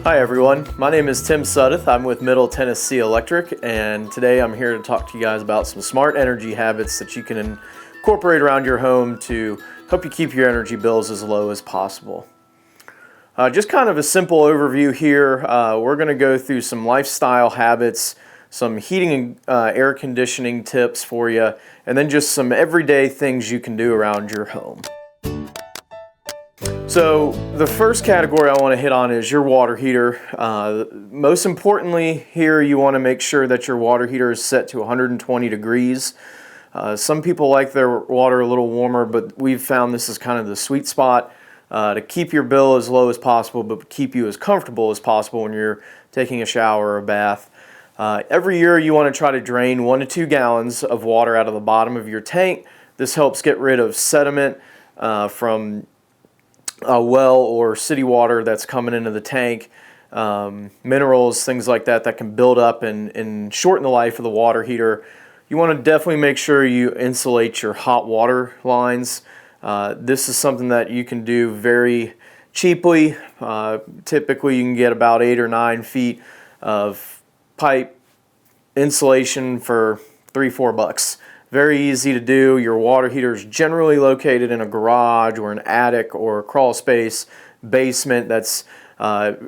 Hi everyone, my name is Tim Suddoth. I'm with Middle Tennessee Electric, and today I'm here to talk to you guys about some smart energy habits that you can incorporate around your home to help you keep your energy bills as low as possible. Just kind of a simple overview here. We're going to go through some lifestyle habits, some heating and air conditioning tips for you, and then just some everyday things you can do around your home. So the first category I want to hit on is your water heater. Most importantly here, you want to make sure that your water heater is set to 120 degrees. Some people like their water a little warmer, but we've found this is kind of the sweet spot to keep your bill as low as possible, but keep you as comfortable as possible when you're taking a shower or a bath. Every year you want to try to drain 1 to 2 gallons of water out of the bottom of your tank. This helps get rid of sediment from well or city water that's coming into the tank, minerals, things like that that can build up and shorten the life of the water heater. You want to definitely make sure you insulate your hot water lines. This is something that you can do very cheaply. Typically you can get about 8 or 9 feet of pipe insulation for $3-4. Very easy to do. Your water heater is generally located in a garage or an attic or a crawl space basement that's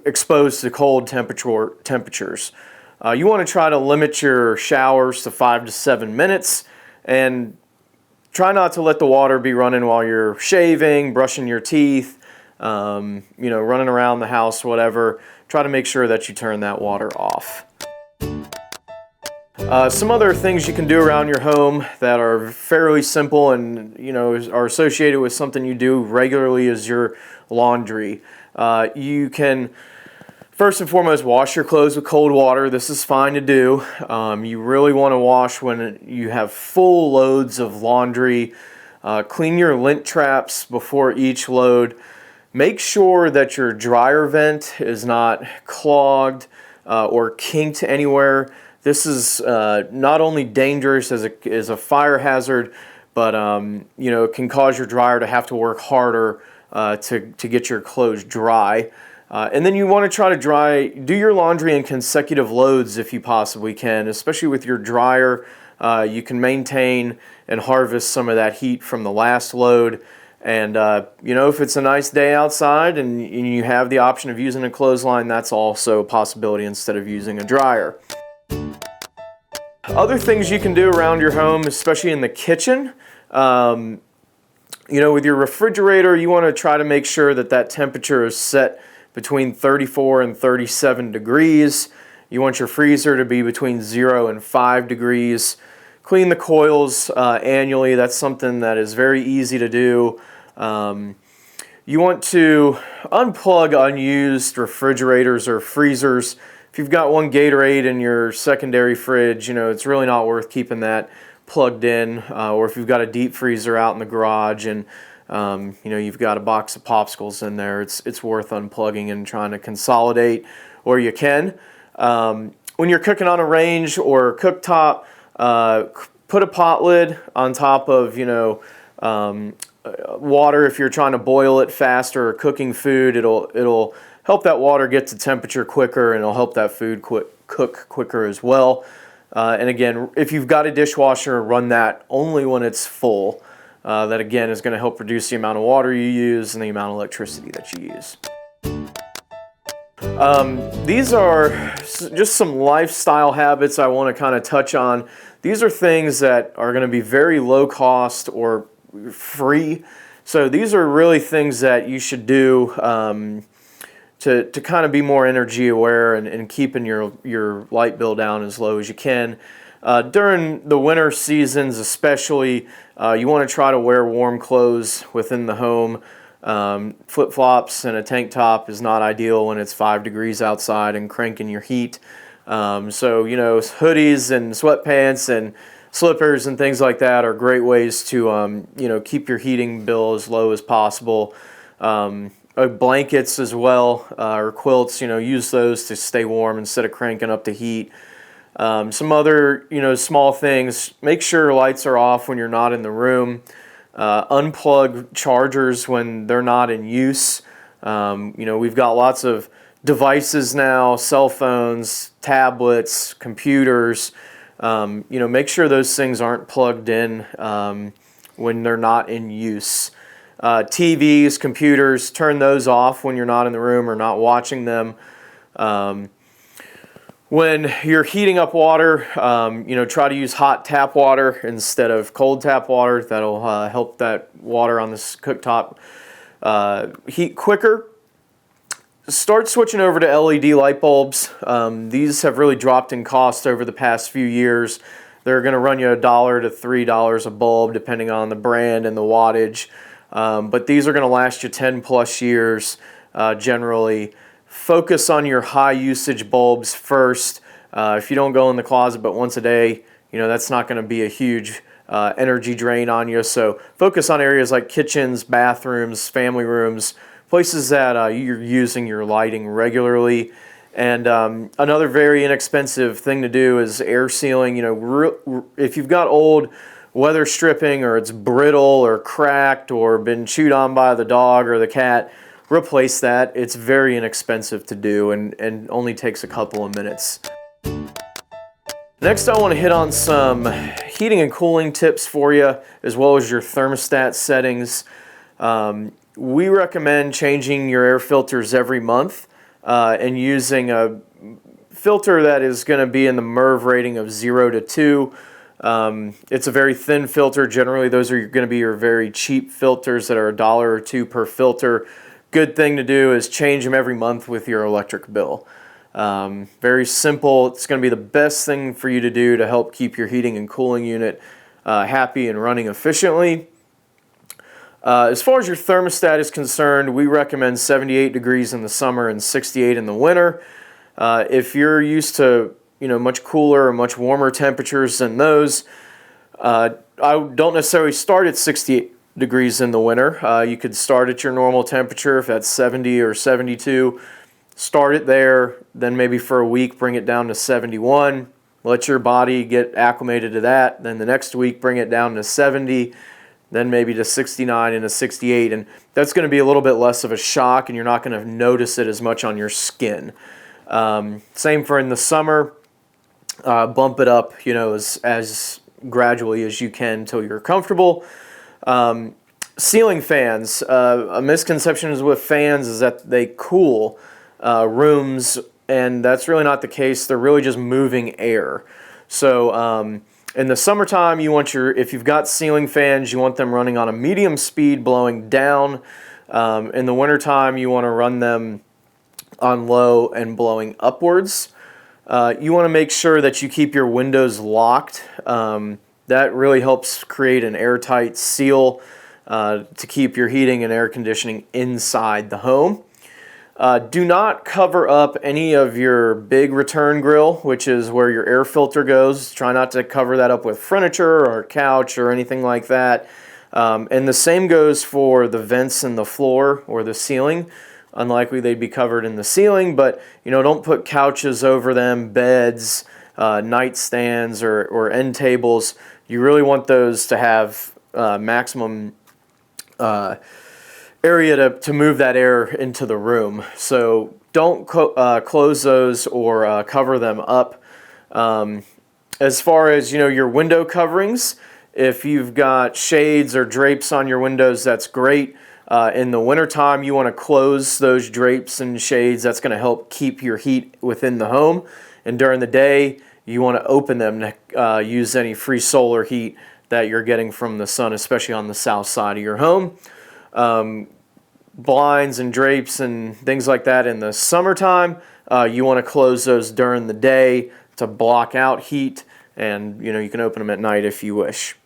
exposed to cold temperatures. You want to try to limit your showers to 5 to 7 minutes, and try not to let the water be running while you're shaving, brushing your teeth, running around the house, whatever. Try to make sure that you turn that water off. Some other things you can do around your home that are fairly simple and are associated with something you do regularly is your laundry. You can first and foremost wash your clothes with cold water. This is fine to do. You really want to wash when you have full loads of laundry. Clean your lint traps before each load. Make sure that your dryer vent is not clogged or kinked anywhere. This is not only dangerous as a fire hazard, but it can cause your dryer to have to work harder to get your clothes dry. And then you want to try to do your laundry in consecutive loads if you possibly can, especially with your dryer. You can maintain and harvest some of that heat from the last load. And if it's a nice day outside and you have the option of using a clothesline, that's also a possibility instead of using a dryer. Other things you can do around your home, especially in the kitchen, with your refrigerator, you want to try to make sure that temperature is set between 34 and 37 degrees. You want your freezer to be between 0 and 5 degrees. Clean the coils annually. That's something that is very easy to do. You want to unplug unused refrigerators or freezers. If you've got one Gatorade in your secondary fridge, it's really not worth keeping that plugged in. Or if you've got a deep freezer out in the garage and you've got a box of popsicles in there, it's worth unplugging and trying to consolidate where you can. When you're cooking on a range or a cooktop, put a pot lid on top of water. If you're trying to boil it faster or cooking food, it'll help that water get to temperature quicker, and it'll help that food cook quicker as well. And again, if you've got a dishwasher, run that only when it's full. That again is going to help reduce the amount of water you use and the amount of electricity that you use. These are just some lifestyle habits I want to kind of touch on. These are things that are going to be very low cost or free. So these are really things that you should do to kind of be more energy aware and keeping your light bill down as low as you can. During the winter seasons especially, you want to try to wear warm clothes within the home. Flip-flops and a tank top is not ideal when it's 5 degrees outside and cranking your heat. Hoodies and sweatpants and slippers and things like that are great ways to keep your heating bill as low as possible. Blankets as well, or quilts, use those to stay warm instead of cranking up the heat. Some other, small things, make sure lights are off when you're not in the room. Unplug chargers when they're not in use. We've got lots of devices now, cell phones, tablets, computers. Make sure those things aren't plugged in when they're not in use. TVs, computers, turn those off when you're not in the room or not watching them. When you're heating up water, try to use hot tap water instead of cold tap water. That'll help that water on this cooktop heat quicker. Start switching over to LED light bulbs. These have really dropped in cost over the past few years. They're going to run you $1 to $3 a bulb depending on the brand and the wattage. But these are going to last you 10 plus years generally. Focus on your high usage bulbs first. If you don't go in the closet but once a day, that's not going to be a huge energy drain on you. So focus on areas like kitchens, bathrooms, family rooms, places that you're using your lighting regularly. And another very inexpensive thing to do is air sealing. If you've got old weather stripping or it's brittle or cracked or been chewed on by the dog or the cat, replace that. It's very inexpensive to do and only takes a couple of minutes. Next, I want to hit on some heating and cooling tips for you, as well as your thermostat settings. We recommend changing your air filters every month and using a filter that is going to be in the MERV rating of 0 to 2. It's a very thin filter. Generally, those are going to be your very cheap filters that are $1 or $2 per filter. Good thing to do is change them every month with your electric bill. Very simple. It's going to be the best thing for you to do to help keep your heating and cooling unit happy and running efficiently. As far as your thermostat is concerned, we recommend 78 degrees in the summer and 68 in the winter. If you're used to much cooler or much warmer temperatures than those, I don't necessarily start at 68 degrees in the winter. You could start at your normal temperature if that's 70 or 72. Start it there, then maybe for a week bring it down to 71. Let your body get acclimated to that. Then the next week bring it down to 70, then maybe to 69 and to 68. And that's going to be a little bit less of a shock and you're not going to notice it as much on your skin. Same for in the summer. Bump it up, as gradually as you can until you're comfortable. Ceiling fans. A misconception with fans is that they cool rooms, and that's really not the case. They're really just moving air. So in the summertime, if you've got ceiling fans, you want them running on a medium speed, blowing down. In the wintertime, you want to run them on low and blowing upwards. You want to make sure that you keep your windows locked. That really helps create an airtight seal to keep your heating and air conditioning inside the home. Do not cover up any of your big return grill, which is where your air filter goes. Try not to cover that up with furniture or a couch or anything like that. And the same goes for the vents in the floor or the ceiling. Unlikely they'd be covered in the ceiling, but don't put couches over them, beds, nightstands, or end tables. You really want those to have maximum area to move that air into the room. So don't close those or cover them up. As far as your window coverings, if you've got shades or drapes on your windows, that's great. In the wintertime, you want to close those drapes and shades. That's going to help keep your heat within the home. And during the day, you want to open them to use any free solar heat that you're getting from the sun, especially on the south side of your home. Blinds and drapes and things like that in the summertime, you want to close those during the day to block out heat, and you can open them at night if you wish.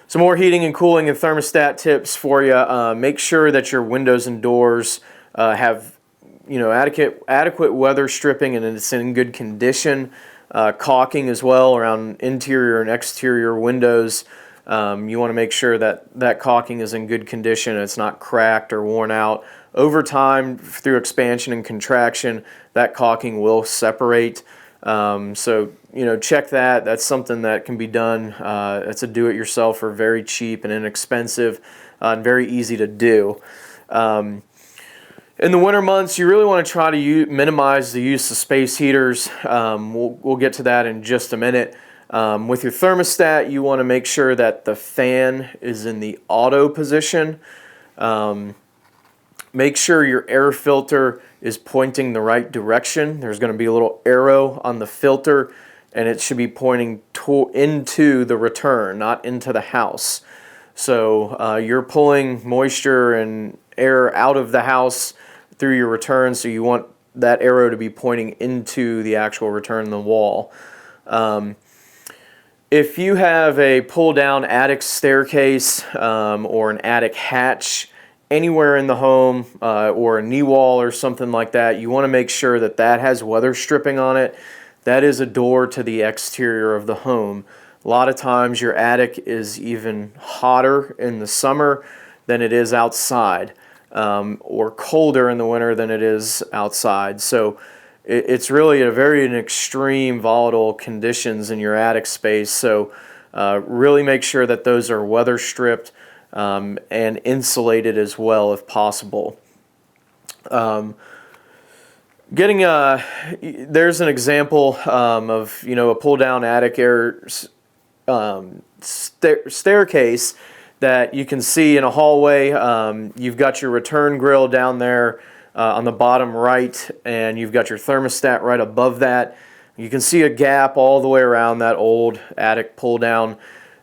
Some more heating and cooling and thermostat tips for you. Make sure that your windows and doors have adequate weather stripping and it's in good condition. Caulking as well around interior and exterior windows. You want to make sure that caulking is in good condition. It's not cracked or worn out. Over time, through expansion and contraction, that caulking will separate. So check that. That's something that can be done. It's a do-it-yourself or very cheap and inexpensive and very easy to do. In the winter months, you really want to try to minimize the use of space heaters. We'll get to that in just a minute. With your thermostat, you want to make sure that the fan is in the auto position. Make sure your air filter is pointing the right direction. There's going to be a little arrow on the filter, and it should be pointing into the return, not into the house. So you're pulling moisture and air out of the house through your return, so you want that arrow to be pointing into the actual return in the wall. If you have a pull-down attic staircase or an attic hatch anywhere in the home or a knee wall or something like that, you want to make sure that that has weather stripping on it. That is a door to the exterior of the home. A lot of times your attic is even hotter in the summer than it is outside, or colder in the winter than it is outside. So it's really a very extreme volatile conditions in your attic space. So really make sure that those are weather stripped and insulated as well if possible. There's an example of a pull down attic air staircase that you can see in a hallway. You've got your return grill down there on the bottom right, and you've got your thermostat right above that. You can see a gap all the way around that old attic pull down.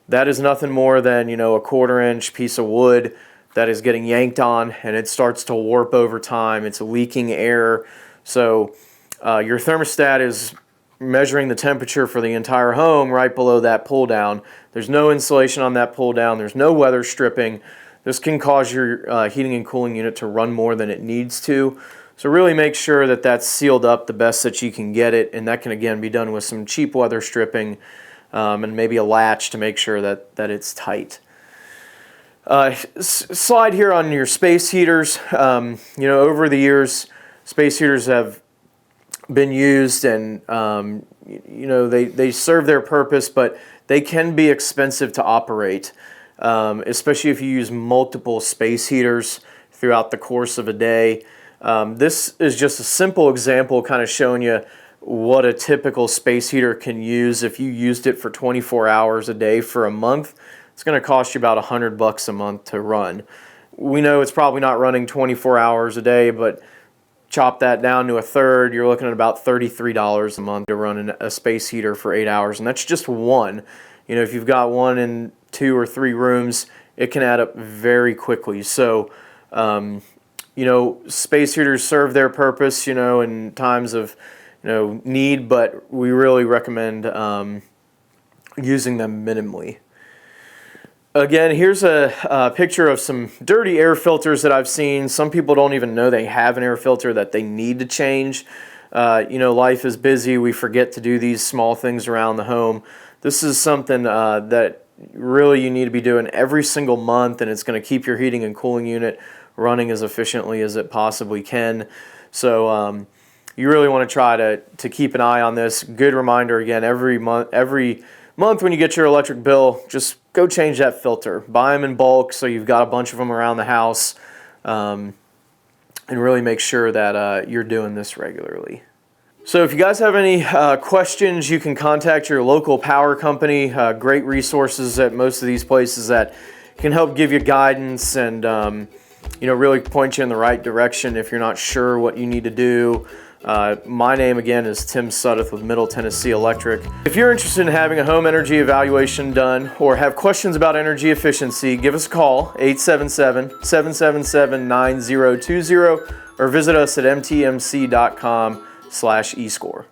That is nothing more than a 1/4 inch piece of wood that is getting yanked on, and it starts to warp over time. It's leaking air. So your thermostat is measuring the temperature for the entire home right below that pull down. There's no insulation on that pull down. There's no weather stripping. This can cause your heating and cooling unit to run more than it needs to. So really make sure that that's sealed up the best that you can get it, and that can again be done with some cheap weather stripping and maybe a latch to make sure that it's tight. Slide here on your space heaters. Over the years, space heaters have been used, and they serve their purpose, but they can be expensive to operate, especially if you use multiple space heaters throughout the course of a day. This is just a simple example kind of showing you what a typical space heater can use. If you used it for 24 hours a day for a month, it's going to cost you about $100 a month to run. We know it's probably not running 24 hours a day, but chop that down to a third, you're looking at about $33 a month to run a space heater for 8 hours, and that's just one. If you've got one in 2 or 3 rooms, it can add up very quickly. So, space heaters serve their purpose, in times of, need, but we really recommend using them minimally. Again, here's a picture of some dirty air filters that I've seen. Some people don't even know they have an air filter that they need to change. Life is busy. We forget to do these small things around the home. This is something that really you need to be doing every single month, and it's going to keep your heating and cooling unit running as efficiently as it possibly can. So you really want to try to keep an eye on this. Good reminder again, every month when you get your electric bill, just go change that filter. Buy them in bulk so you've got a bunch of them around the house, and really make sure that you're doing this regularly. So if you guys have any questions, you can contact your local power company. Great resources at most of these places that can help give you guidance and really point you in the right direction if you're not sure what you need to do. My name again is Tim Suddoth with Middle Tennessee Electric. If you're interested in having a home energy evaluation done or have questions about energy efficiency, give us a call, 877-777-9020, or visit us at mtmc.com/escore.